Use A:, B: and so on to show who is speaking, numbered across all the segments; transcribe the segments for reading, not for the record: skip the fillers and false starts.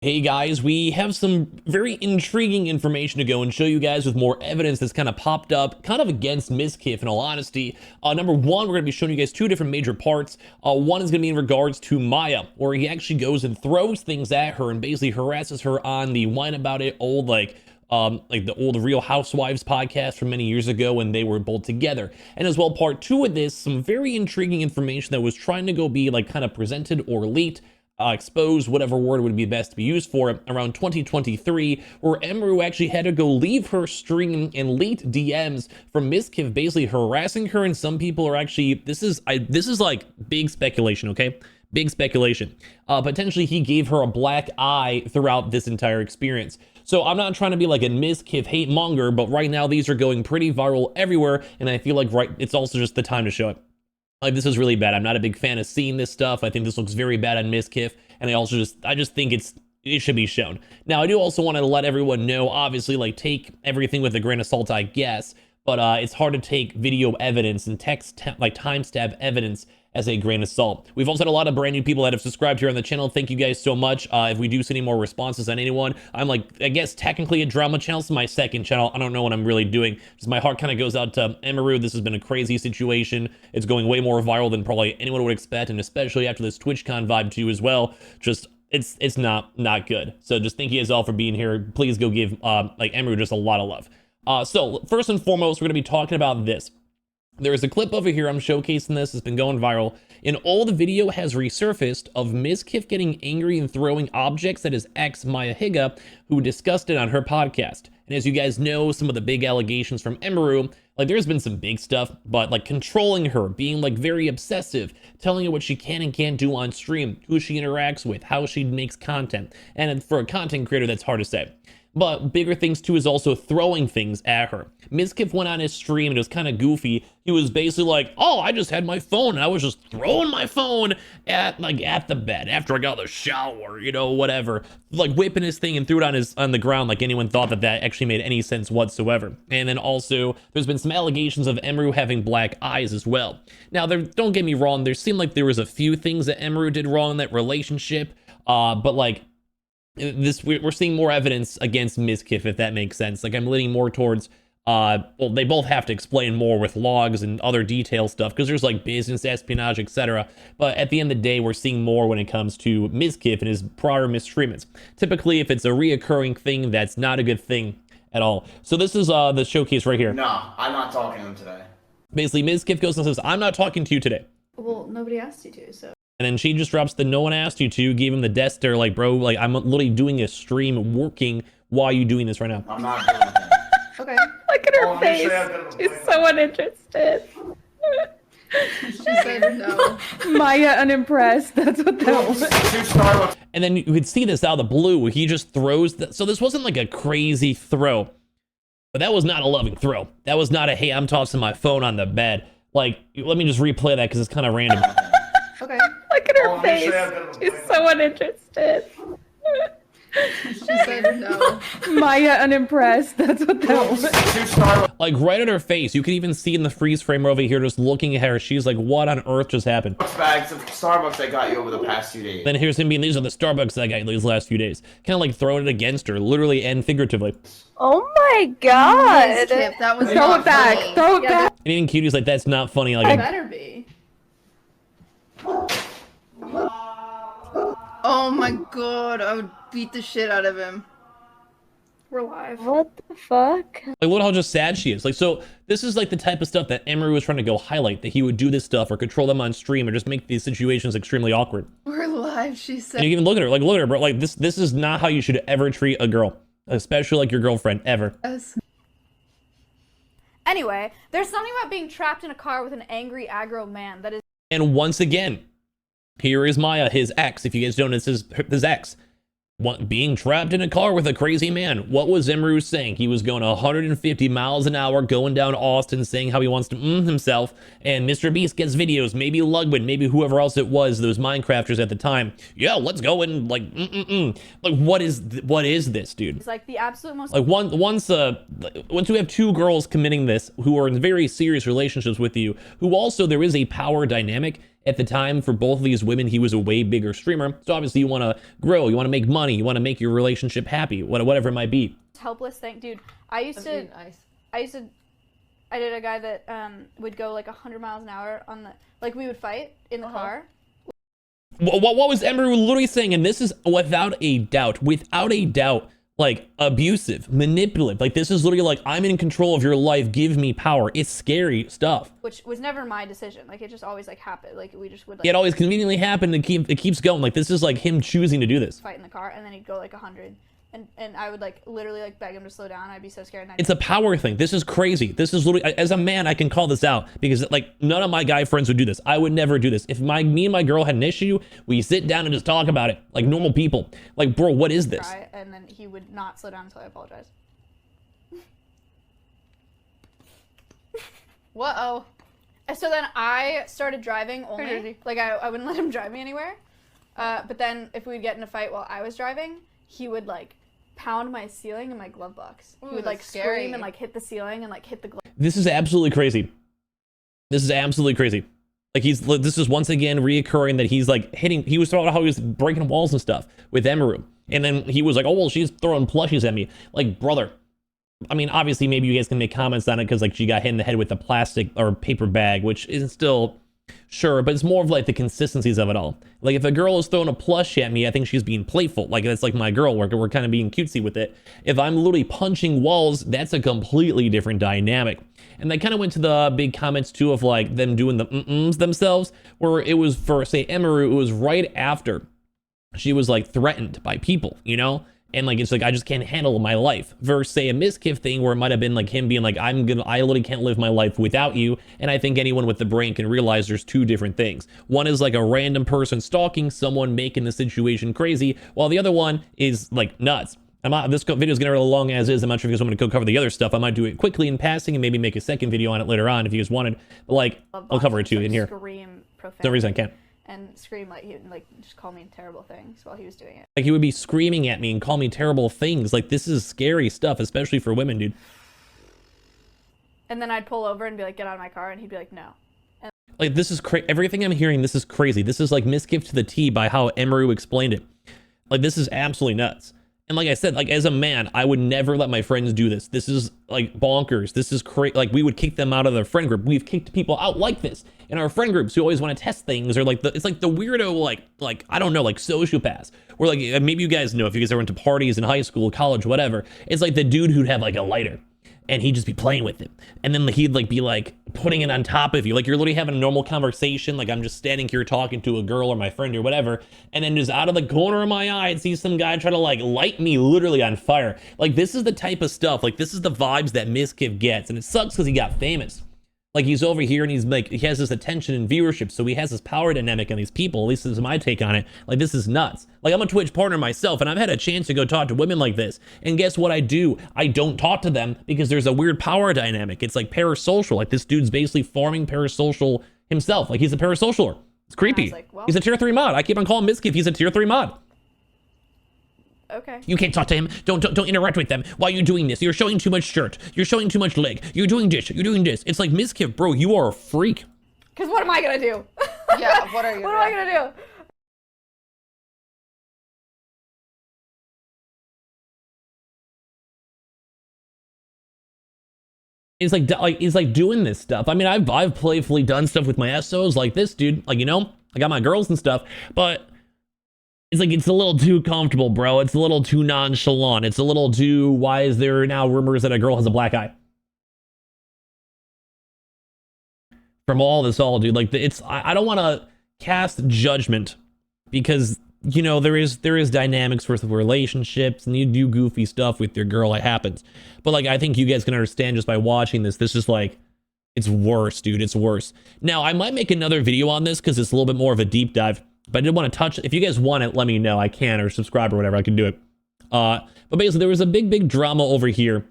A: Hey guys, we have some very intriguing information to go and show you guys with more evidence that's kind of popped up, kind of against Mizkif in all honesty. Number one, we're going to be showing you guys two different major parts. One is going to be in regards to Maya, where he actually goes and throws things at her and basically harasses her on the Whine About It old, like the old Real Housewives podcast from many years ago when they were both together. And as well, part two of this, some very intriguing information that was trying to go be like kind of presented or leaked, exposed, whatever word would be best to be used for it, around 2023, where Emiru actually had to go leave her stream and leaked DMs from Mizkif basically harassing her, and some people are actually, this is like big speculation, okay? Big speculation. Potentially he gave her a black eye throughout this entire experience. So I'm not trying to be like a Mizkif hate monger, but right now these are going pretty viral everywhere, and I feel like it's also just the time to show it. Like, this is really bad. I'm not a big fan of seeing this stuff. I think this looks very bad on Mizkif, and I just think it should be shown. Now, I do also want to let everyone know, obviously, like, take everything with a grain of salt, I guess, but it's hard to take video evidence and like timestamp evidence as a grain of salt. We've also had a lot of brand new people that have subscribed here on the channel. Thank you guys so much. If we do see any more responses on anyone, I'm like, I guess technically a drama channel. It's my second channel. I don't know what I'm really doing. Just my heart kind of goes out to Emiru. This has been a crazy situation. It's going way more viral than probably anyone would expect, and especially after this TwitchCon vibe too as well. Just it's not good. So just thank you guys all for being here. Please go give like Emiru just a lot of love. So first and foremost, we're going to be talking about this. There is a clip over here, I'm showcasing this, it's been going viral. An old video has resurfaced of Mizkif getting angry and throwing objects at his ex, Maya Higa, who discussed it on her podcast. And as you guys know, some of the big allegations from Emiru, like there's been some big stuff, but like controlling her, being like very obsessive, telling her what she can and can't do on stream, who she interacts with, how she makes content. And for a content creator, that's hard to say. But bigger things too is also throwing things at her. Mizkif went on his stream and it was kind of goofy. He was basically like, oh, I just had my phone and I was just throwing my phone at the bed after I got out of the shower, you know, whatever. Like whipping his thing and threw it on the ground, like anyone thought that actually made any sense whatsoever. And then also there's been some allegations of Emiru having black eyes as well. Now, don't get me wrong, there seemed like there was a few things that Emiru did wrong in that relationship, but like, we're seeing more evidence against Mizkif, if that makes sense. Like, I'm leaning more towards well, they both have to explain more with logs and other detail stuff, because there's like business espionage, etc. But at the end of the day, we're seeing more when it comes to Mizkif and his prior mistreatments. Typically, if it's a reoccurring thing, that's not a good thing at all. So this is the showcase right here.
B: No, I'm not talking to him today.
A: Basically, Mizkif goes and says, I'm not talking to you today.
C: Well, nobody asked you to, so.
A: And then she just drops the no one asked you to, gave him the death stare, like, bro, like, I'm literally doing a stream working while you doing this right now.
B: I'm not doing anything.
C: Okay.
D: Look at her face. She's so uninterested.
C: She said no.
D: Maya unimpressed. That's what that was.
A: And then you could see this out of the blue. He just throws. So this wasn't like a crazy throw. But that was not a loving throw. That was not a, hey, I'm tossing my phone on the bed. Like, let me just replay that because it's kind of random.
C: Okay.
D: Look at her face. She's so uninterested.
C: She said no.
D: Maya unimpressed. That's what that was.
A: Like right at her face. You can even see in the freeze frame over here just looking at her. She's like, what on earth just happened?
B: Bags of Starbucks I got you over the past few days.
A: Then here's him being, these are the Starbucks that I got these last few days. Kind of like throwing it against her, literally and figuratively.
D: Oh my god.
C: Skip, that was
D: Throw
C: not
D: it back.
C: funny.
D: Throw it
C: Yeah,
D: back.
A: And even Cutie's like, that's not funny.
C: It
A: Like,
C: better be. Oh my god, I would beat the shit out of him. We're live.
D: What the fuck?
A: like, look how just sad she is. Like, so this is like the type of stuff that Emiru was trying to go highlight, that he would do this stuff or control them on stream or just make these situations extremely awkward.
C: We're live, she said.
A: And you can even look at her, like, look at her, bro. Like, this is not how you should ever treat a girl, especially like your girlfriend, ever.
C: Yes.
E: Anyway, there's something about being trapped in a car with an angry, aggro man that is.
A: And once again, here is Maya, his ex. If you guys don't know, this is his ex. Being trapped in a car with a crazy man. What was Emiru saying? He was going 150 miles an hour going down Austin, saying how he wants to himself. And Mr. Beast gets videos, maybe Ludwig, maybe whoever else it was, those Minecrafters at the time. Yeah, let's go and like, like what is this, dude?
E: It's like the absolute most.
A: Like once you have two girls committing this who are in very serious relationships with you, who also there is a power dynamic. At the time, for both of these women, he was a way bigger streamer. So obviously you want to grow, you want to make money, you want to make your relationship happy, whatever it might be.
E: Helpless thing, dude. I did a guy that would go like 100 miles an hour on the, like we would fight in the car.
A: What was Emiru literally saying? And this is without a doubt, like abusive, manipulative. Like this is literally like, I'm in control of your life, give me power. It's scary stuff.
E: Which was never my decision. Like it just always like happened. Like we just would like,
A: it always conveniently happened and it keeps going. Like this is like him choosing to do this.
E: Fight in the car, and then he'd go like 100. And I would like literally like beg him to slow down. I'd be so scared.
A: It's a power thing. This is crazy. This is literally, as a man, I can call this out because like none of my guy friends would do this. I would never do this. If me and my girl had an issue, we sit down and just talk about it like normal people. Like, bro, what is this?
E: And then he would not slow down until I apologized.
C: Whoa.
E: And so then I started driving only. Like I wouldn't let him drive me anywhere. But then if we'd get in a fight while I was driving, he would like pound my ceiling in my glove box. He would like scream and like hit the ceiling and like hit the glove.
A: This is absolutely crazy. This is absolutely crazy. Like this is once again reoccurring that he's like hitting, he was talking about how he was breaking walls and stuff with Emiru. And then he was like, oh, well, she's throwing plushies at me. Like, brother, I mean, obviously maybe you guys can make comments on it because like she got hit in the head with a plastic or paper bag, which isn't still sure, but it's more of like the consistencies of it all. Like if a girl is throwing a plush at me, I think she's being playful. Like that's like my girl, we're kind of being cutesy with it. If I'm literally punching walls, that's a completely different dynamic. And that kind of went to the big comments too of like them doing the themselves, where it was for say Emiru, it was right after she was like threatened by people, you know? And like, it's like, I just can't handle my life versus say a Mizkif thing where it might've been like him being like, I literally can't live my life without you. And I think anyone with the brain can realize there's two different things. One is like a random person stalking someone, making the situation crazy, while the other one is like nuts. This video is gonna be long as is. I'm not sure if you guys want me to go cover the other stuff. I might do it quickly in passing and maybe make a second video on it later on if you guys wanted. But like, I'll cover it too in here.
E: Scream profanity.
A: No reason I can't.
E: And scream like he would like just call me terrible things while he was doing it.
A: Like he would be screaming at me and call me terrible things. Like this is scary stuff, especially for women, dude.
E: And then I'd pull over and be like, get out of my car, and he'd be like, no. And
A: like this is crazy. Everything I'm hearing, this is crazy. This is like Mizkif to the T by how Emiru explained it. Like this is absolutely nuts. And like I said, like as a man, I would never let my friends do this. This is like bonkers. This is crazy. Like we would kick them out of their friend group. We've kicked people out like this in our friend groups who always want to test things, or like it's like the weirdo, like I don't know, like sociopaths. Or like maybe you guys know if you guys ever went to parties in high school, college, whatever. It's like the dude who'd have like a lighter and he'd just be playing with it. And then he'd like be like putting it on top of you. Like you're literally having a normal conversation. Like I'm just standing here talking to a girl or my friend or whatever. And then just out of the corner of my eye, I'd see some guy try to like light me literally on fire. Like this is the type of stuff, like this is the vibes that Mizkif gets. And it sucks because he got famous. Like he's over here and he's like, he has this attention and viewership. So he has this power dynamic on these people. At least this is my take on it. Like this is nuts. Like I'm a Twitch partner myself and I've had a chance to go talk to women like this. And guess what I do? I don't talk to them because there's a weird power dynamic. It's like parasocial. Like this dude's basically forming parasocial himself. Like he's a parasocialer. It's creepy.
E: Like, well,
A: he's a tier 3 mod. I keep on calling Mizkif. He's a tier 3 mod.
E: Okay.
A: You can't talk to him. Don't interact with them. Why are you doing this? You're showing too much shirt. You're showing too much leg. You're doing this. You're doing this. It's like Mizkif, bro. You are a freak.
E: Because what am I gonna do?
C: Yeah. What are you?
E: What am I gonna do?
A: It's like doing this stuff. I mean, I've playfully done stuff with my SOs like this, dude. Like, you know, I got my girls and stuff, but it's like, it's a little too comfortable, bro. It's a little too nonchalant. It's a little too, why is there now rumors that a girl has a black eye? From all this, dude, like I don't want to cast judgment because, you know, there is dynamics with relationships and you do goofy stuff with your girl. It happens. But like, I think you guys can understand just by watching this, this is like, it's worse, dude. It's worse. Now I might make another video on this because it's a little bit more of a deep dive. But I did want to touch, if you guys want it, let me know. I can, or subscribe or whatever, I can do it. But basically there was a big drama over here.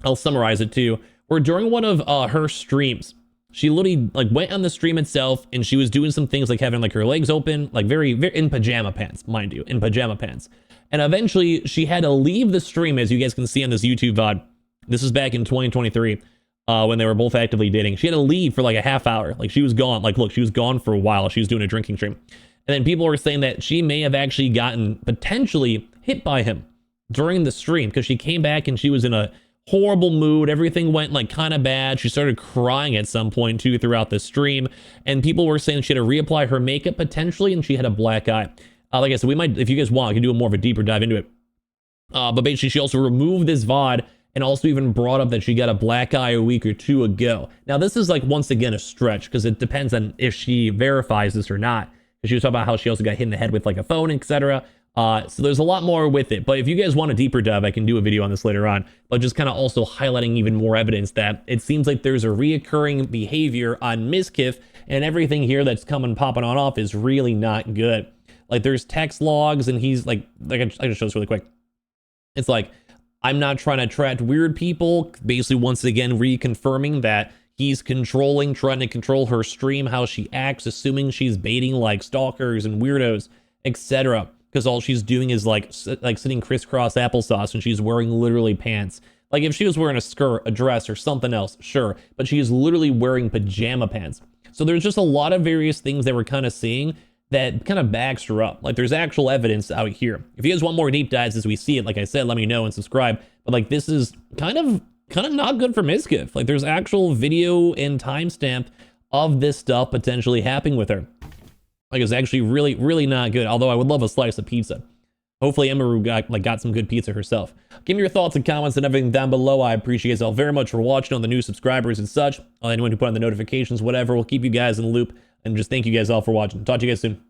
A: I'll summarize it too. Where during one of her streams, she literally like went on the stream itself and she was doing some things like having like her legs open, like very in pajama pants, mind you, in pajama pants. And eventually she had to leave the stream, as you guys can see on this YouTube VOD. This is back in 2023. when they were both actively dating. She had to leave for like a half hour. Like she was gone. Like, look, she was gone for a while. She was doing a drinking stream. And then people were saying that she may have actually gotten potentially hit by him during the stream because she came back and she was in a horrible mood. Everything went like kind of bad. She started crying at some point too throughout the stream. And people were saying she had to reapply her makeup potentially and she had a black eye. Like I said, we might, if you guys want, I can do a more of a deeper dive into it. But basically she also removed this VOD and also even brought up that she got a black eye a week or two ago. Now this is like once again a stretch because it depends on if she verifies this or not. She was talking about how she also got hit in the head with like a phone, etc. So there's a lot more with it. But if you guys want a deeper dive, I can do a video on this later on. But just kind of also highlighting even more evidence that it seems like there's a reoccurring behavior on Mizkif, and everything here that's coming popping on off is really not good. Like there's text logs, and he's like I can show this really quick. It's like, I'm not trying to attract weird people. Basically, once again, reconfirming that he's trying to control her stream, how she acts, assuming she's baiting like stalkers and weirdos, etc. Because all she's doing is like sitting crisscross applesauce, and she's wearing literally pants. Like if she was wearing a skirt, a dress, or something else, sure, but she is literally wearing pajama pants. So there's just a lot of various things that we're kind of seeing that kind of backs her up. Like there's actual evidence out here. If you guys want more deep dives as we see it, like I said, let me know and subscribe. But like this is kind of not good for Mizkif. Like there's actual video and timestamp of this stuff potentially happening with her. Like it's actually really not good. Although I would love a slice of pizza. Hopefully Emiru got some good pizza herself. Give me your thoughts and comments and everything down below. I appreciate you all very much for watching, on the new subscribers and such. Anyone who put on the notifications, whatever. We'll keep you guys in the loop. And just thank you guys all for watching. Talk to you guys soon.